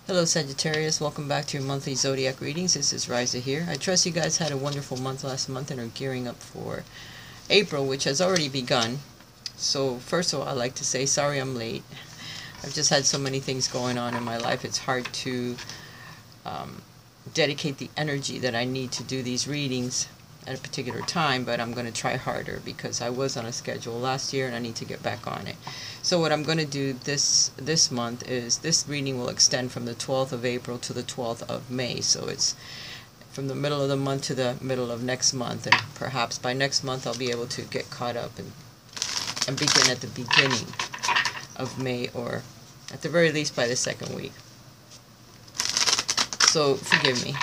Hello Sagittarius, welcome back to your monthly zodiac readings. This is Riza here. I trust you guys had a wonderful month last month and are gearing up for April, which has already begun. So first of all, I'd like to say sorry I'm late. I've just had so many things going on in my life. It's hard to dedicate the energy that I need to do these readings at a particular time, but I'm going to try harder because I was on a schedule last year and I need to get back on it. So what I'm going to do this month is this reading will extend from the 12th of April to the 12th of May. So it's from the middle of the month to the middle of next month, and perhaps by next month I'll be able to get caught up and begin at the beginning of May, or at the very least by the second week. So forgive me.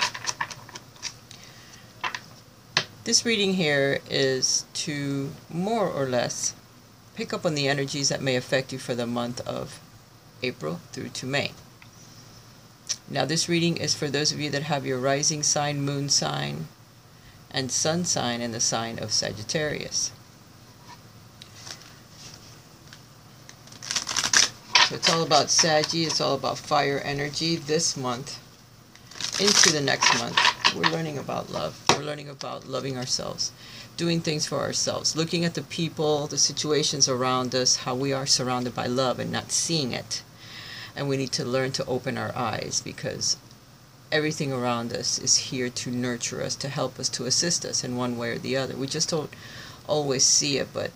This reading here is to more or less pick up on the energies that may affect you for the month of April through to May. Now this reading is for those of you that have your rising sign, moon sign, and sun sign in the sign of Sagittarius. So it's all about Saggy, it's all about fire energy this month into the next month. We're learning about love. We're learning about loving ourselves, doing things for ourselves, looking at the people, the situations around us, how we are surrounded by love and not seeing it. And we need to learn to open our eyes, because everything around us is here to nurture us, to help us, to assist us in one way or the other. We just don't always see it, but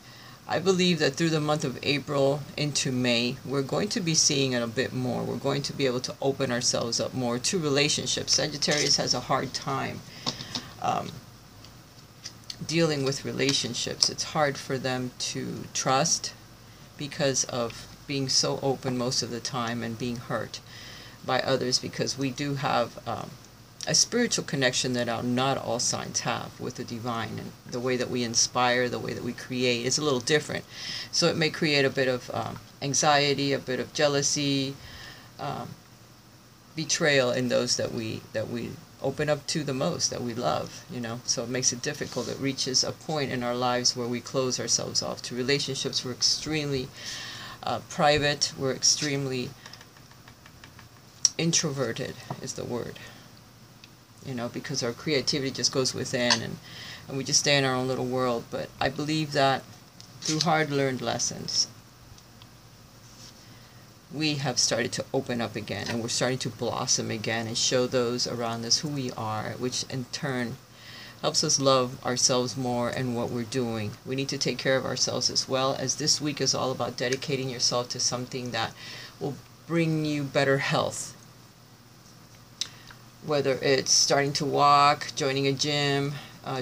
I believe that through the month of April into May, we're going to be seeing it a bit more. We're going to be able to open ourselves up more to relationships. Sagittarius has a hard time dealing with relationships. It's hard for them to trust because of being so open most of the time and being hurt by others, because we do have a spiritual connection that not all signs have with the divine, and the way that we inspire, the way that we create is a little different. So it may create a bit of anxiety, a bit of jealousy, betrayal in those that we open up to the most, that we love, so it makes it difficult. It reaches a point in our lives where we close ourselves off to relationships. We're extremely private, we're extremely introverted is the word, because our creativity just goes within, and we just stay in our own little world. But I believe that through hard-learned lessons, we have started to open up again, and we're starting to blossom again and show those around us who we are, which in turn helps us love ourselves more and what we're doing. We need to take care of ourselves as well, as this week is all about dedicating yourself to something that will bring you better health. Whether it's starting to walk, joining a gym,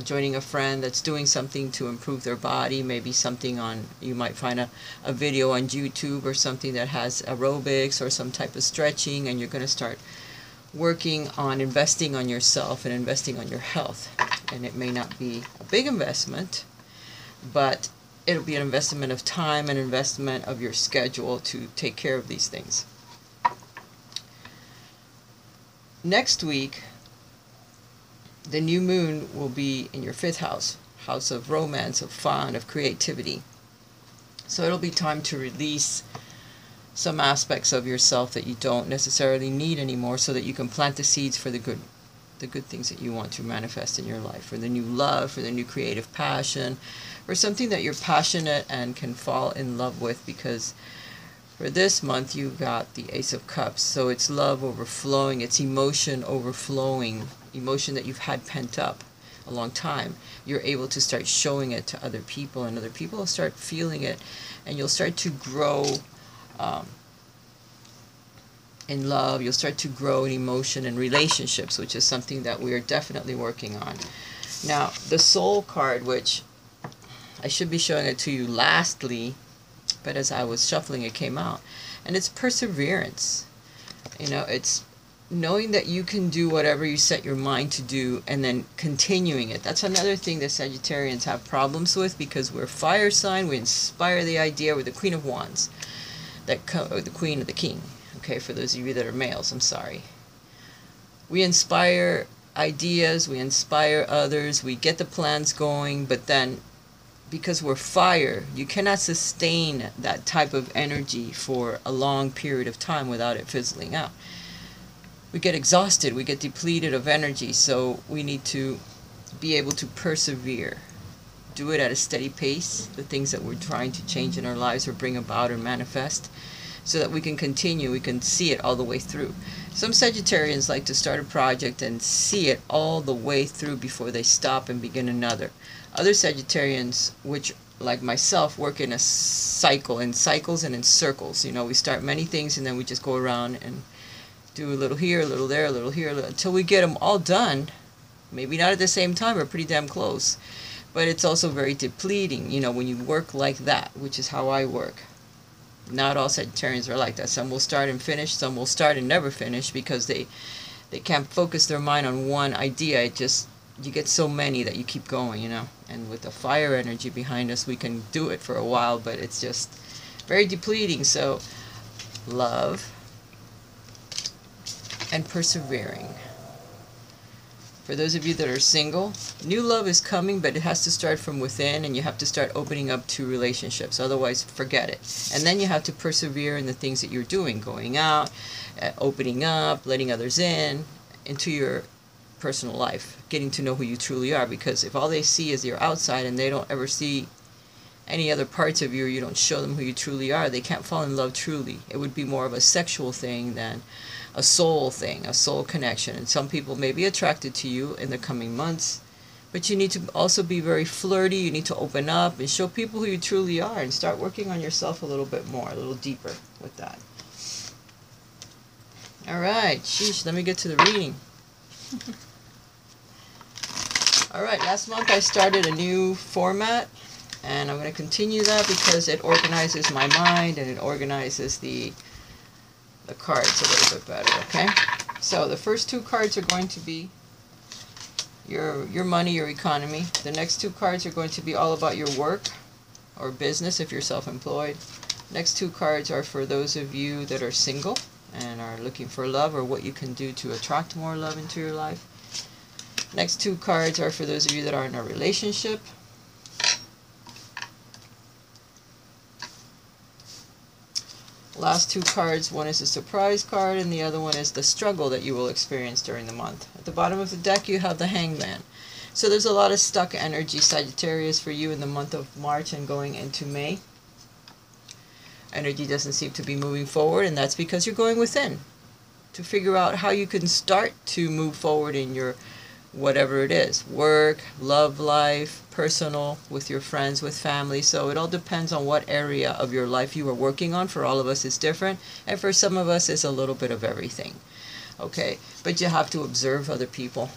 joining a friend that's doing something to improve their body, maybe something you might find a video on YouTube or something that has aerobics or some type of stretching, and you're going to start working on investing on yourself and investing on your health. And it may not be a big investment, but it'll be an investment of time, an investment of your schedule to take care of these things. Next week, the new moon will be in your 5th house, house of romance, of fun, of creativity. So it'll be time to release some aspects of yourself that you don't necessarily need anymore, so that you can plant the seeds for the good things that you want to manifest in your life, for the new love, for the new creative passion, for something that you're passionate and can fall in love with. Because for this month, you got the Ace of Cups. So it's love overflowing, it's emotion overflowing, emotion that you've had pent up a long time. You're able to start showing it to other people, and other people will start feeling it, and you'll start to grow in love. You'll start to grow in emotion and relationships, which is something that we are definitely working on. Now, the Soul card, which I should be showing it to you lastly, but as I was shuffling, it came out. And it's perseverance. It's knowing that you can do whatever you set your mind to do, and then continuing it. That's another thing that Sagittarians have problems with, because we're fire sign. We inspire the idea. We're the Queen of Wands, or the Queen of the King. Okay, for those of you that are males, I'm sorry. We inspire ideas. We inspire others. We get the plans going, but then because we're fire, you cannot sustain that type of energy for a long period of time without it fizzling out. we get exhausted, we get depleted of energy, so we need to be able to persevere. Do it at a steady pace, the things that we're trying to change in our lives or bring about or manifest, so that we can continue, we can see it all the way through. Some Sagittarians like to start a project and see it all the way through before they stop and begin another. Other Sagittarians, which like myself, work in a cycle, in cycles and in circles. You know, we start many things and then we just go around and do a little here, a little there, a little here, until we get them all done. Maybe not at the same time, but pretty damn close. But it's also very depleting, you know, when you work like that, which is how I work. Not all Sagittarians are like that. Some will start and finish, some will start and never finish because they can't focus their mind on one idea. It just, you get so many that you keep going, you know. And with the fire energy behind us, we can do it for a while, but it's just very depleting. So, love and persevering. For those of you that are single, new love is coming, but it has to start from within, and you have to start opening up to relationships. Otherwise, forget it. And then you have to persevere in the things that you're doing, going out, opening up, letting others into your personal life, getting to know who you truly are. Because if all they see is your outside and they don't ever see any other parts of you, or you don't show them who you truly are, they can't fall in love truly. It would be more of a sexual thing than a soul thing, a soul connection. And some people may be attracted to you in the coming months, but you need to also be very flirty. You need to open up and show people who you truly are and start working on yourself a little bit more, a little deeper with that. All right, sheesh, let me get to the reading. All right, last month I started a new format, and I'm going to continue that because it organizes my mind and it organizes the cards a little bit better, okay? So the first two cards are going to be your money, your economy. The next two cards are going to be all about your work or business if you're self-employed. Next two cards are for those of you that are single and are looking for love, or what you can do to attract more love into your life. Next two cards are for those of you that are in a relationship. Last two cards, one is a surprise card and the other one is the struggle that you will experience during the month. At the bottom of the deck you have the Hangman. So there's a lot of stuck energy, Sagittarius, for you in the month of March and going into May. Energy doesn't seem to be moving forward, and that's because you're going within to figure out how you can start to move forward in your whatever it is, work, love life, personal, with your friends, with family. So it all depends on what area of your life you are working on. For all of us it's different, and for some of us it's a little bit of everything. Okay, but you have to observe other people.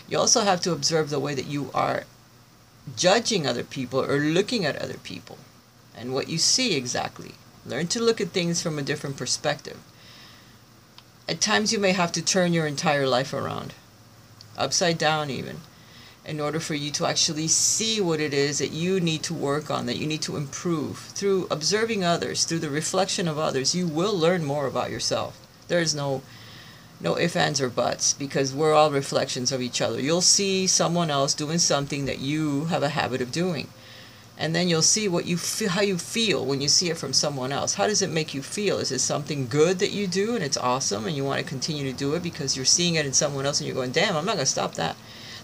You also have to observe the way that you are judging other people or looking at other people and what you see exactly. Learn to look at things from a different perspective. At times you may have to turn your entire life around, upside down even, in order for you to actually see what it is that you need to work on, that you need to improve. Through observing others, through the reflection of others, you will learn more about yourself. There is no ifs, ands, or buts, because we're all reflections of each other. You'll see someone else doing something that you have a habit of doing, and then you'll see what you feel, how you feel when you see it from someone else. How does it make you feel? Is it something good that you do and it's awesome and you want to continue to do it because you're seeing it in someone else and you're going, damn, I'm not going to stop that.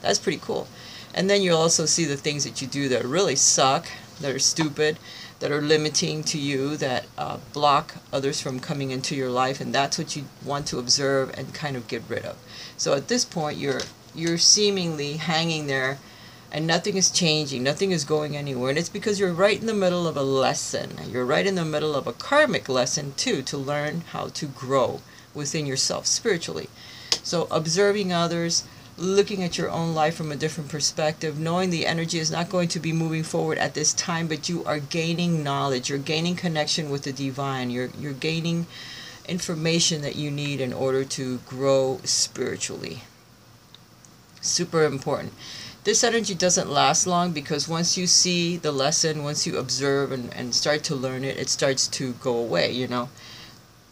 That's pretty cool. And then you'll also see the things that you do that really suck, that are stupid, that are limiting to you, that block others from coming into your life, and that's what you want to observe and kind of get rid of. So at this point, you're seemingly hanging there, and nothing is changing, nothing is going anywhere, and it's because you're right in the middle of a lesson. You're right in the middle of a karmic lesson too, to learn how to grow within yourself spiritually. So observing others, looking at your own life from a different perspective, knowing the energy is not going to be moving forward at this time, but you are gaining knowledge, you're gaining connection with the divine, you're gaining information that you need in order to grow spiritually. Super important. This energy doesn't last long, because once you see the lesson, once you observe and start to learn it, it starts to go away, you know.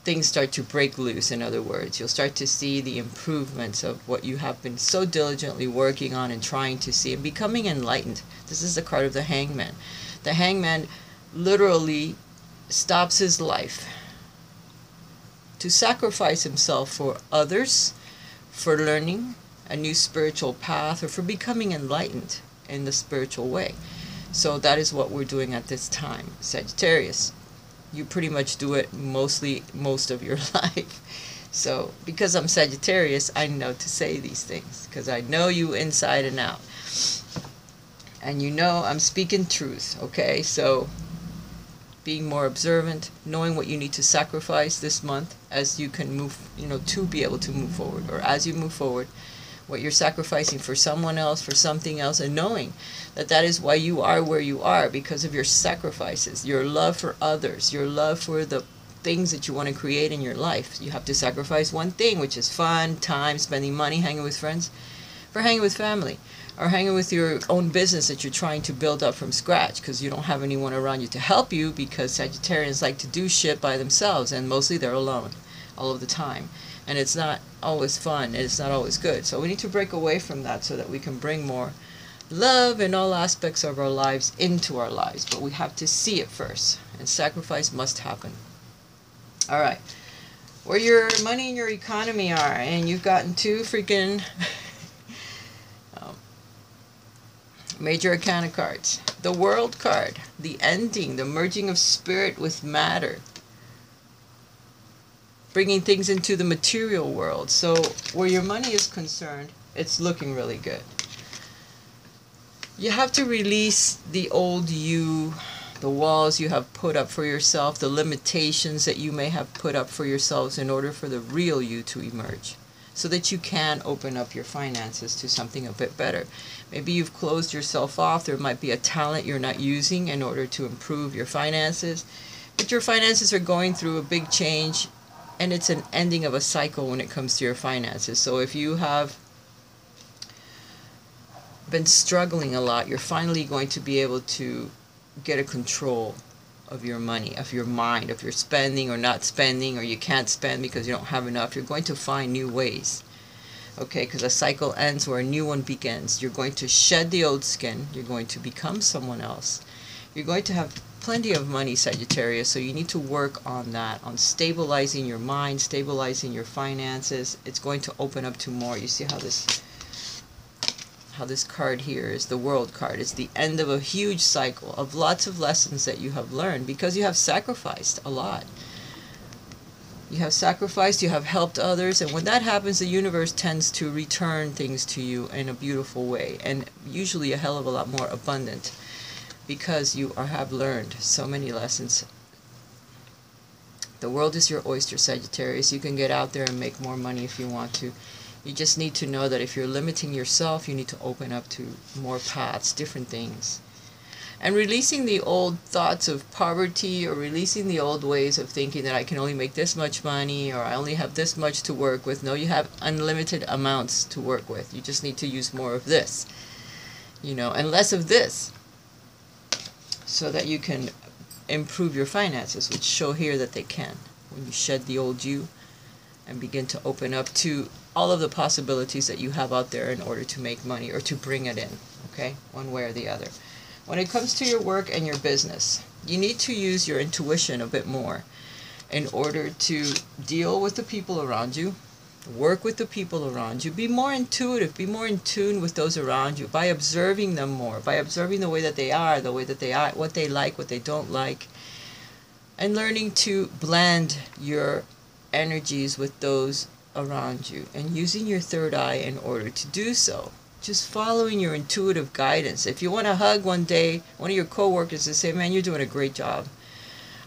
Things start to break loose, in other words. You'll start to see the improvements of what you have been so diligently working on and trying to see and becoming enlightened. This is the card of the Hangman. The Hangman literally stops his life to sacrifice himself for others, for learning a new spiritual path, or for becoming enlightened in the spiritual way. So that is what we're doing at this time. Sagittarius, you pretty much do it most of your life. So because I'm Sagittarius, I know to say these things, because I know you inside and out. And you know I'm speaking truth, okay? So being more observant, knowing what you need to sacrifice this month as you can move, to be able to move forward, or as you move forward, what you're sacrificing for someone else, for something else, and knowing that that is why you are where you are, because of your sacrifices, your love for others, your love for the things that you want to create in your life. You have to sacrifice one thing, which is fun, time, spending money, hanging with friends, for hanging with family, or hanging with your own business that you're trying to build up from scratch because you don't have anyone around you to help you, because Sagittarians like to do shit by themselves, and mostly they're alone all of the time. And it's not always fun, and it's not always good. So we need to break away from that so that we can bring more love in all aspects of our lives into our lives. But we have to see it first, and sacrifice must happen. All right, where your money and your economy are, and you've gotten two freaking major arcana cards. The World card, the ending, the merging of spirit with matter, bringing things into the material world. So where your money is concerned, it's looking really good. You have to release the old you, the walls you have put up for yourself, the limitations that you may have put up for yourselves in order for the real you to emerge, so that you can open up your finances to something a bit better. Maybe you've closed yourself off. There might be a talent you're not using in order to improve your finances. But your finances are going through a big change, and it's an ending of a cycle when it comes to your finances. So if you have been struggling a lot, you're finally going to be able to get a control of your money, of your mind, of your spending or not spending, or you can't spend because you don't have enough. You're going to find new ways, okay? Because a cycle ends where a new one begins. You're going to shed the old skin. You're going to become someone else. You're going to have plenty of money, Sagittarius, so you need to work on that, on stabilizing your mind, stabilizing your finances. It's going to open up to more. You see how this card here is the World card. It's the end of a huge cycle of lots of lessons that you have learned because you have sacrificed a lot. You have sacrificed, you have helped others, and when that happens, the universe tends to return things to you in a beautiful way, and usually a hell of a lot more abundant, because you have learned so many lessons. The world is your oyster, Sagittarius. You can get out there and make more money if you want to. You just need to know that if you're limiting yourself, you need to open up to more paths, different things. And releasing the old thoughts of poverty, or releasing the old ways of thinking that I can only make this much money, or I only have this much to work with. No, you have unlimited amounts to work with. You just need to use more of this, and less of this, so that you can improve your finances, which show here that they can. When you shed the old you and begin to open up to all of the possibilities that you have out there in order to make money or to bring it in, okay, one way or the other. When it comes to your work and your business, you need to use your intuition a bit more in order to deal with the people around you, work with the people around you, be more intuitive, be more in tune with those around you by observing them more, by observing the way that they are, what they like, what they don't like, and learning to blend your energies with those around you, and using your third eye in order to do so. Just following your intuitive guidance. If you want to hug one day one of your co-workers and say, man, you're doing a great job,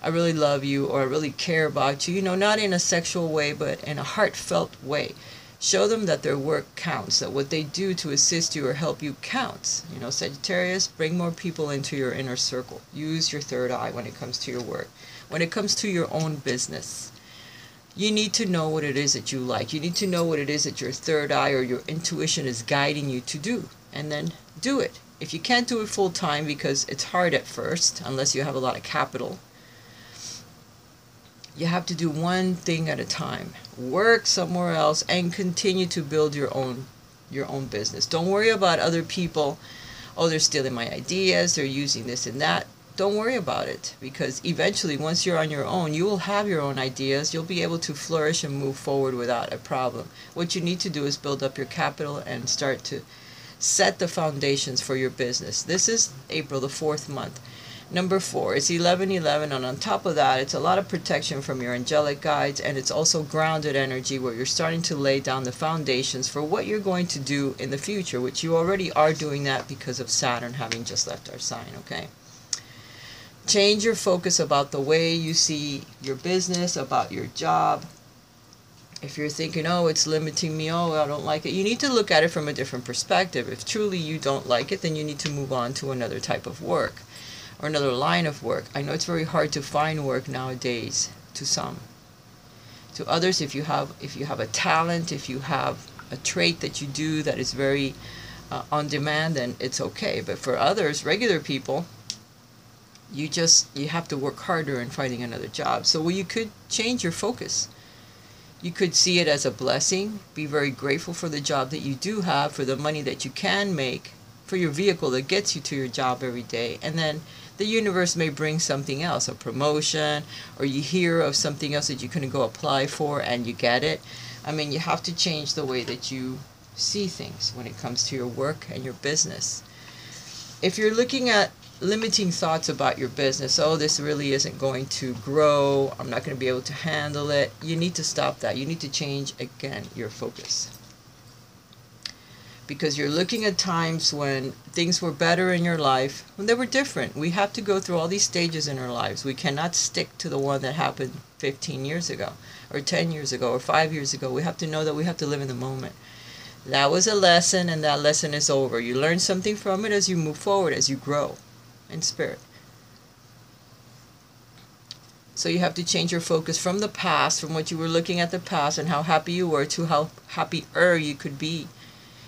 I really love you, or I really care about you, not in a sexual way, but in a heartfelt way. Show them that their work counts, that what they do to assist you or help you counts. Sagittarius, bring more people into your inner circle. Use your third eye when it comes to your work. When it comes to your own business, you need to know what it is that you like. You need to know what it is that your third eye or your intuition is guiding you to do, and then do it. If you can't do it full time because it's hard at first, unless you have a lot of capital, you have to do one thing at a time. Work somewhere else and continue to build your own business. Don't worry about other people. Oh, they're stealing my ideas, they're using this and that. don't worry about it, because eventually once you're on your own, you will have your own ideas. You'll be able to flourish and move forward without a problem. What you need to do is build up your capital and start to set the foundations for your business. This is April, the 4th month. Number 4, it's 11/11, and on top of that, it's a lot of protection from your angelic guides, and it's also grounded energy where you're starting to lay down the foundations for what you're going to do in the future, which you already are doing that because of Saturn having just left our sign, okay? Change your focus about the way you see your business, about your job. If you're thinking, oh, it's limiting me, oh, I don't like it, you need to look at it from a different perspective. If truly you don't like it, then you need to move on to another type of work or another line of work. I know it's very hard to find work nowadays, to some. To others, if you have a talent, if you have a trait that you do that is very on demand, then it's okay. But for others, regular people, you have to work harder in finding another job. So you could change your focus. You could see it as a blessing, be very grateful for the job that you do have, for the money that you can make, for your vehicle that gets you to your job every day, and then the universe may bring something else, a promotion, or you hear of something else that you couldn't go apply for and you get it. I mean, you have to change the way that you see things when it comes to your work and your business. If you're looking at limiting thoughts about your business, oh, this really isn't going to grow, I'm not going to be able to handle it, you need to stop that. You need to change, again, your focus. Because you're looking at times when things were better in your life, when they were different. We have to go through all these stages in our lives. We cannot stick to the one that happened 15 years ago, or 10 years ago, or 5 years ago. We have to know that we have to live in the moment. That was a lesson, and that lesson is over. You learn something from it as you move forward, as you grow in spirit. So you have to change your focus from the past, from what you were looking at the past and how happy you were, to how happier you could be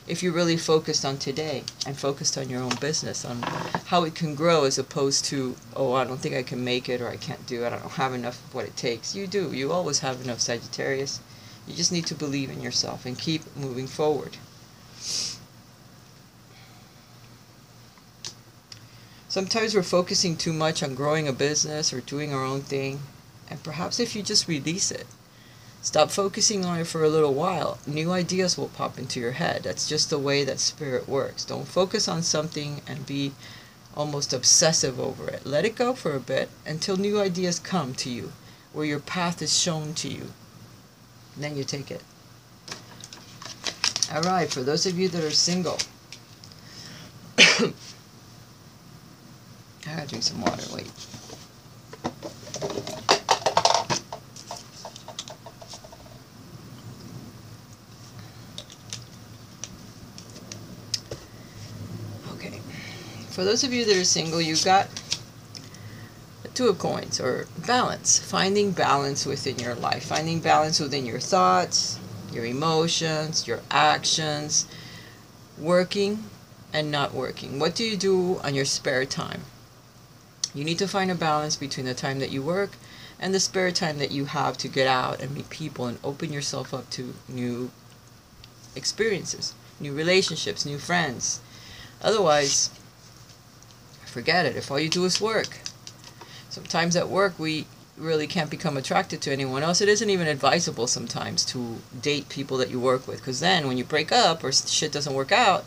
if you really focused on today and focused on your own business, on how it can grow, as opposed to, oh, I don't think I can make it, or I can't do it, I don't have enough of what it takes. You do. You always have enough, Sagittarius. You just need to believe in yourself and keep moving forward. Sometimes we're focusing too much on growing a business or doing our own thing, and perhaps if you just release it, stop focusing on it for a little while, new ideas will pop into your head. That's just the way that spirit works. Don't focus on something and be almost obsessive over it. Let it go for a bit until new ideas come to you, where your path is shown to you. And then you take it. Alright, for those of you that are single, I gotta drink some water, wait. For those of you that are single, you've got the 2 of coins, or balance. Finding balance within your life. Finding balance within your thoughts, your emotions, your actions. Working and not working. What do you do on your spare time? You need to find a balance between the time that you work and the spare time that you have to get out and meet people and open yourself up to new experiences, new relationships, new friends. Otherwise, forget it. If all you do is work. Sometimes at work we really can't become attracted to anyone else. It isn't even advisable sometimes to date people that you work with, because then when you break up or shit doesn't work out,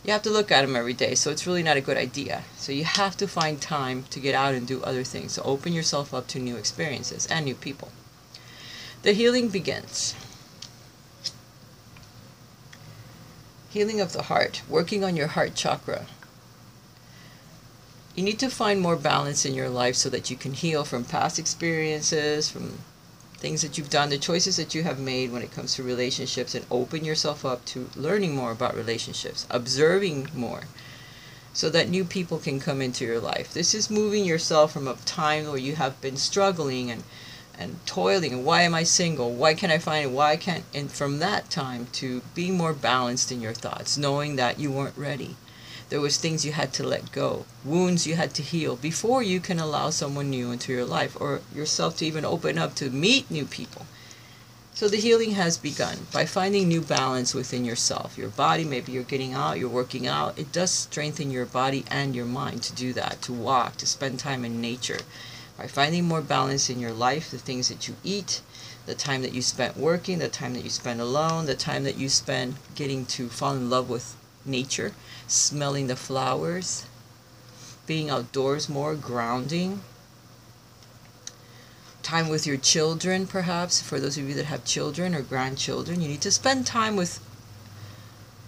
you have to look at them every day. So it's really not a good idea. So you have to find time to get out and do other things. So open yourself up to new experiences and new people. The healing begins. Healing of the heart. Working on your heart chakra. You need to find more balance in your life so that you can heal from past experiences, from things that you've done, the choices that you have made when it comes to relationships, and open yourself up to learning more about relationships, observing more, so that new people can come into your life. This is moving yourself from a time where you have been struggling and toiling, and why am I single? Why can't I find it? Why can't? And from that time to being more balanced in your thoughts, knowing that you weren't ready. There was things you had to let go, wounds you had to heal before you can allow someone new into your life, or yourself to even open up to meet new people. So the healing has begun by finding new balance within yourself. Your body, maybe you're getting out, you're working out. It does strengthen your body and your mind to do that, to walk, to spend time in nature. By finding more balance in your life, the things that you eat, the time that you spent working, the time that you spend alone, the time that you spend getting to fall in love with nature, smelling the flowers, being outdoors more, grounding, time with your children, perhaps. For those of you that have children or grandchildren, you need to spend time with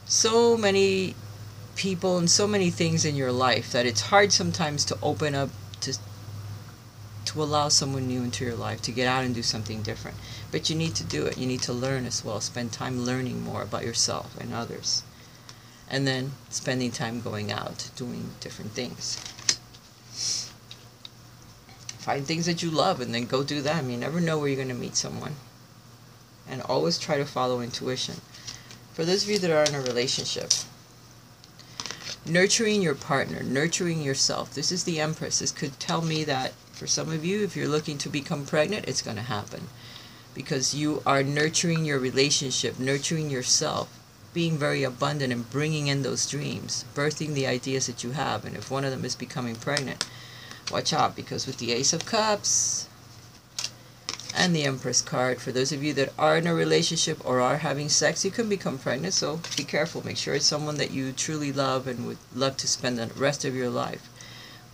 so many people and so many things in your life that it's hard sometimes to open up to allow someone new into your life, to get out and do something different. But you need to do it. You need to learn as well. Spend time learning more about yourself and others. And then spending time going out, doing different things. Find things that you love and then go do them. You never know where you're going to meet someone. And always try to follow intuition. For those of you that are in a relationship, nurturing your partner, nurturing yourself. This is the Empress. This could tell me that for some of you, if you're looking to become pregnant, it's going to happen. Because you are nurturing your relationship, nurturing yourself, being very abundant and bringing in those dreams, birthing the ideas that you have. And if one of them is becoming pregnant, watch out, because with the Ace of Cups and the Empress card, for those of you that are in a relationship or are having sex, you can become pregnant. So be careful. Make sure it's someone that you truly love and would love to spend the rest of your life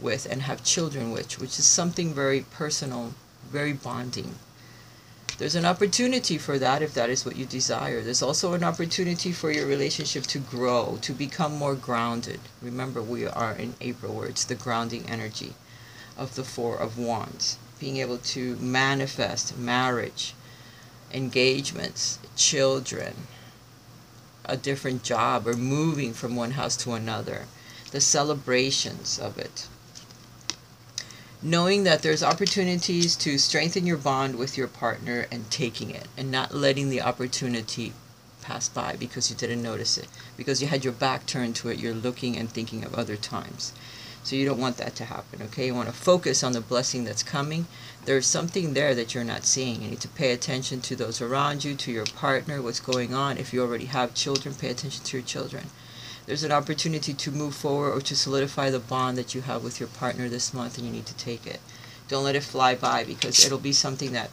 with and have children with, which is something very personal, very bonding. There's an opportunity for that if that is what you desire. There's also an opportunity for your relationship to grow, to become more grounded. Remember, we are in April, where it's the grounding energy of the Four of Wands. Being able to manifest marriage, engagements, children, a different job, or moving from one house to another. The celebrations of it. Knowing that there's opportunities to strengthen your bond with your partner and taking it and not letting the opportunity pass by because you didn't notice it, because you had your back turned to it. You're looking and thinking of other times. So you don't want that to happen, okay? You want to focus on the blessing that's coming. There's something there that you're not seeing. You need to pay attention to those around you, to your partner, what's going on. If you already have children, pay attention to your children. There's an opportunity to move forward or to solidify the bond that you have with your partner this month, and you need to take it. Don't let it fly by, because it'll be something that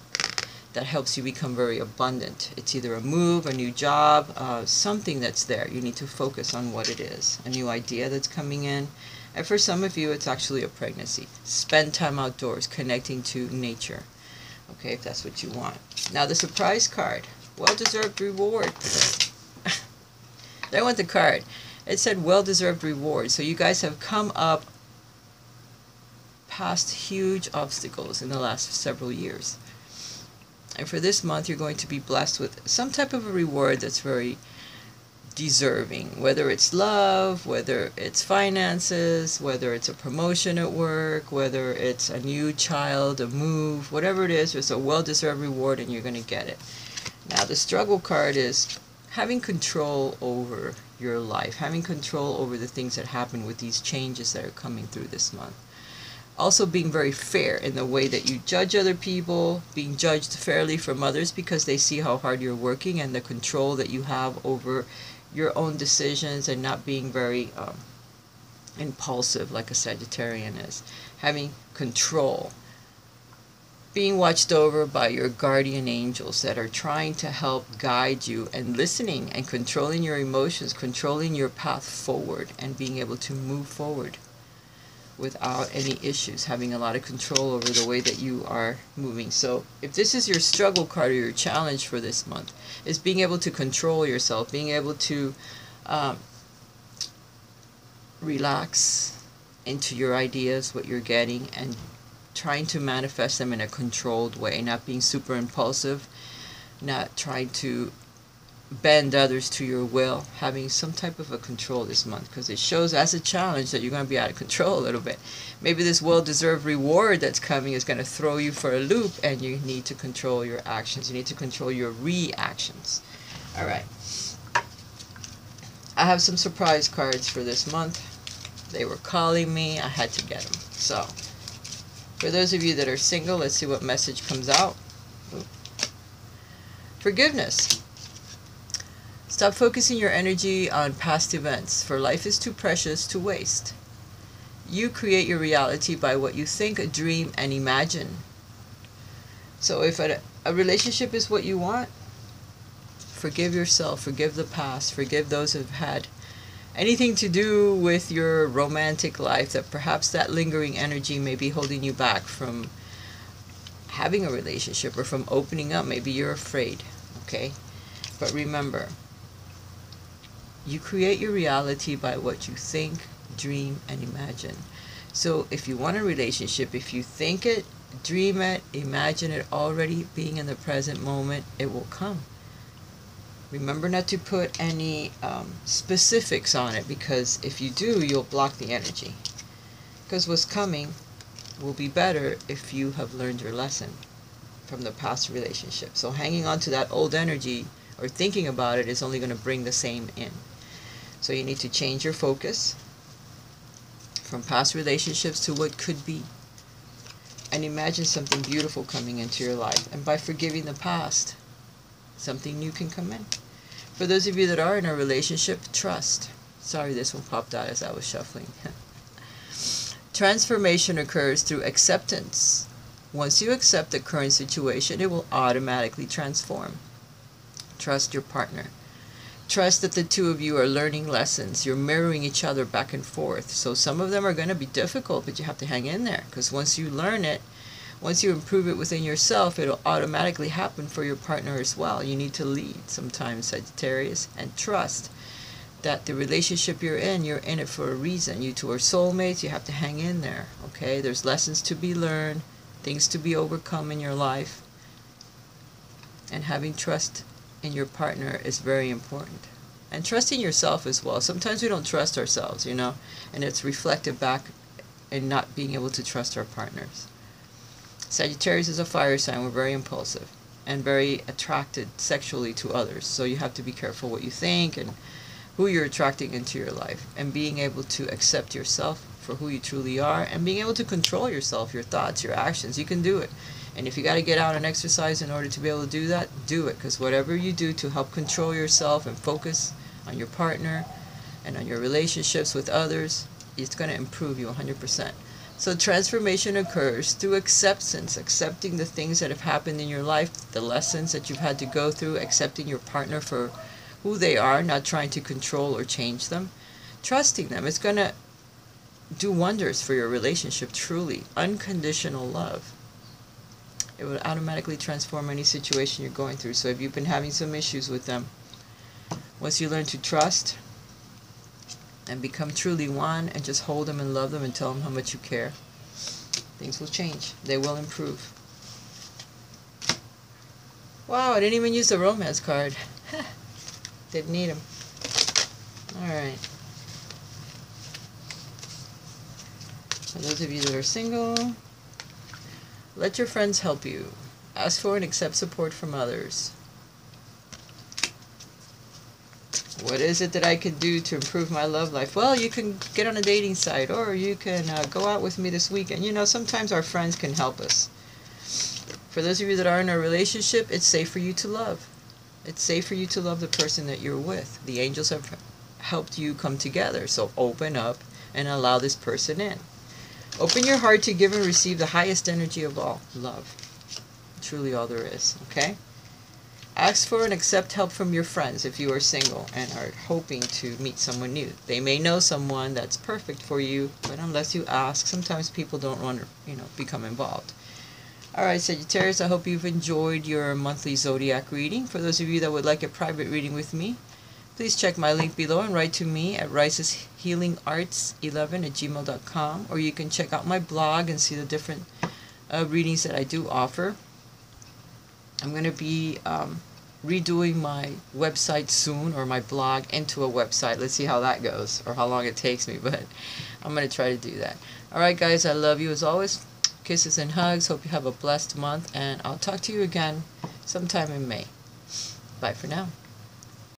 helps you become very abundant. It's either a move, a new job, something that's there. You need to focus on what it is. A new idea that's coming in. And for some of you, it's actually a pregnancy. Spend time outdoors, connecting to nature. Okay, if that's what you want. Now the surprise card. Well-deserved reward. There went the card. It said well-deserved reward. So you guys have come up past huge obstacles in the last several years. And for this month, you're going to be blessed with some type of a reward that's very deserving. Whether it's love, whether it's finances, whether it's a promotion at work, whether it's a new child, a move, whatever it is, there's a well-deserved reward and you're going to get it. Now the struggle card is having control over your life, having control over the things that happen with these changes that are coming through this month. Also being very fair in the way that you judge other people, being judged fairly from others because they see how hard you're working and the control that you have over your own decisions, and not being very impulsive like a Sagittarian is. Having control. Being watched over by your guardian angels that are trying to help guide you, and listening and controlling your emotions, controlling your path forward, and being able to move forward without any issues, having a lot of control over the way that you are moving. So if this is your struggle card or your challenge for this month, is being able to control yourself, being able to relax into your ideas, what you're getting, and trying to manifest them in a controlled way, not being super impulsive, not trying to bend others to your will, having some type of a control this month, because it shows as a challenge that you're going to be out of control a little bit. Maybe this well-deserved reward that's coming is going to throw you for a loop, and you need to control your actions. You need to control your reactions. All right. I have some surprise cards for this month. They were calling me. I had to get them. So for those of you that are single, let's see what message comes out. Forgiveness. Stop focusing your energy on past events, for life is too precious to waste. You create your reality by what you think, dream, and imagine. So if a relationship is what you want, forgive yourself, forgive the past, forgive those who have had anything to do with your romantic life, that perhaps that lingering energy may be holding you back from having a relationship or from opening up. Maybe you're afraid, okay? But remember, you create your reality by what you think, dream, and imagine. So if you want a relationship, if you think it, dream it, imagine it already being in the present moment, it will come. Remember not to put any specifics on it, because if you do, you'll block the energy. Because what's coming will be better if you have learned your lesson from the past relationship. So hanging on to that old energy or thinking about it is only going to bring the same in. So you need to change your focus from past relationships to what could be. And imagine something beautiful coming into your life. And by forgiving the past, something new can come in. For those of you that are in a relationship, trust. Sorry, this one popped out as I was shuffling. Transformation occurs through acceptance. Once you accept the current situation, it will automatically transform. Trust your partner. Trust that the two of you are learning lessons. You're mirroring each other back and forth. So some of them are going to be difficult, but you have to hang in there. Because once you learn it, once you improve it within yourself, it'll automatically happen for your partner as well. You need to lead sometimes, Sagittarius, and trust that the relationship you're in it for a reason. You two are soulmates. You have to hang in there, okay? There's lessons to be learned, things to be overcome in your life. And having trust in your partner is very important. And trusting yourself as well. Sometimes we don't trust ourselves, you know, and it's reflected back in not being able to trust our partners. Sagittarius is a fire sign. We're very impulsive and very attracted sexually to others. So you have to be careful what you think and who you're attracting into your life. And being able to accept yourself for who you truly are, and being able to control yourself, your thoughts, your actions. You can do it. And if you got to get out and exercise in order to be able to do that, do it. Because whatever you do to help control yourself and focus on your partner and on your relationships with others, it's going to improve you 100%. So transformation occurs through acceptance, accepting the things that have happened in your life, the lessons that you've had to go through, accepting your partner for who they are, not trying to control or change them, trusting them. It's going to do wonders for your relationship, truly. Unconditional love. It will automatically transform any situation you're going through. So if you've been having some issues with them, once you learn to trust and become truly one and just hold them and love them and tell them how much you care, things will change. They will improve. Wow, I didn't even use the romance card. Didn't need them. Alright. For those of you that are single, let your friends help you. Ask for and accept support from others. What is it that I can do to improve my love life? Well, you can get on a dating site, or you can go out with me this weekend. You know, sometimes our friends can help us. For those of you that are in a relationship, it's safe for you to love. It's safe for you to love the person that you're with. The angels have helped you come together. So open up and allow this person in. Open your heart to give and receive the highest energy of all, love. Truly all there is, okay? Ask for and accept help from your friends if you are single and are hoping to meet someone new. They may know someone that's perfect for you, but unless you ask, sometimes people don't want to, become involved. Alright, Sagittarius, I hope you've enjoyed your monthly zodiac reading. For those of you that would like a private reading with me, please check my link below and write to me at riceshealingarts11@gmail.com, or you can check out my blog and see the different readings that I do offer. I'm going to be redoing my website soon, or my blog into a website. Let's see how that goes, or how long it takes me, but I'm going to try to do that. Alright guys, I love you as always. Kisses and hugs. Hope you have a blessed month, and I'll talk to you again sometime in May. Bye for now.